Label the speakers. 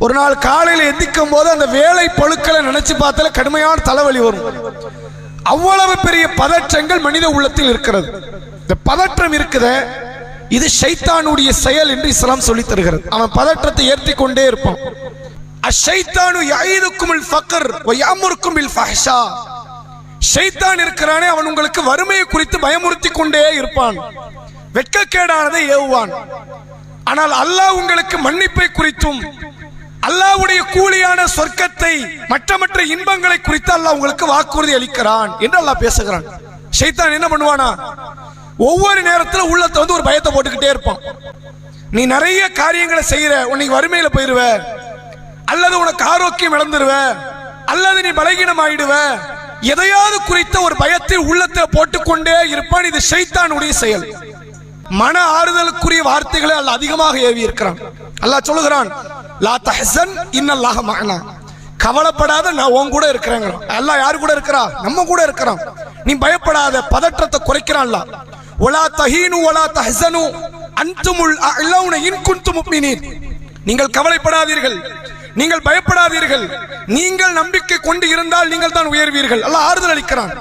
Speaker 1: ஒரு நாள் காலையில் எந்திக்கும் போது அந்த வேலை பழுக்களை நினைச்சு பார்த்தால கடுமையான தலைவலி வரும். அவ்வளவு பெரிய பதற்றங்கள் மனித உள்ளத்தில் இருக்கிறது. இந்த பதற்றம் இருக்குத, இது ஷைத்தானுடைய செயல் என்று இஸ்லாம் சொல்லி தருகிறது. அவன் பதற்றத்தை ஏற்றி கொண்டே இருப்பான். அஷைத்தானு யஈதுக்குமுல் ஃபக்ர் வ யஅமுருக்கும் பில் ஃபஹ்ஷா. ஷைத்தான் இருக்கிறானே, அவன் உங்களுக்கு வறுமையை குறித்து பயமுறுத்தி கொண்டே இருப்பான், வெட்கக்கேடானதை ஏவுவான். ஆனால் அல்லாஹ் உங்களுக்கு மன்னிப்பை குறித்தும் அல்லாஹ்வுடைய கூலியான சொர்க்கத்தை மற்ற இன்பங்களை குறித்து அல்லாஹ் உங்களுக்கு வாக்குறுதி அளிக்கிறான் என்று அல்லாஹ் பேசுகிறான். ஷைத்தான் என்ன பண்ணுவானா, ஒவ்வொரு நேரத்தில் உள்ளத்தை வந்து ஒரு பயத்தை போட்டுக்கிட்டே இருப்பான். நீ நிறைய காரியங்களை செய்யற, உனக்கு வறுமையில போயிருவ, அல்லது உனக்கு ஆரோக்கியம் இழந்துருவ, அல்லது நீ பலகீனம் ஆயிடுவ, எதையாவது குறித்த ஒரு பயத்தை உள்ளத்தை போட்டுக்கொண்டே இருப்பான். இது ஷைத்தானுடைய செயல். மன ஆறுதலுக்குரிய வார்த்தைகளை அல்லாஹ் அதிகமாக ஏவி இருக்கிறான். அல்லாஹ் சொல்லுகிறான், லா தஹ்சன் இன்னல்லாஹ மஅனா. கவலைப்படாத, நான் உன் கூட இருக்கிறேன். அல்லாஹ் யாரு கூட இருக்கிறா? நம்ம கூட இருக்கிறான். நீ பயப்படாத, பதற்றத்தை குறைக்கிறான் அல்லாஹ். வலா தஹீனு வலா தஹ்சனு அன்துமுல் அஅலவுன இன் குன்தும் முஃமினீன். நீங்கள் கவலைப்படாதீர்கள், நீங்கள் பயப்படாதீர்கள், நீங்கள் நம்பிக்கை கொண்டு இருந்தால் நீங்கள் தான் உயர்வீர்கள். அல்லாஹ் ஆறுதல் அளிக்கிறான்.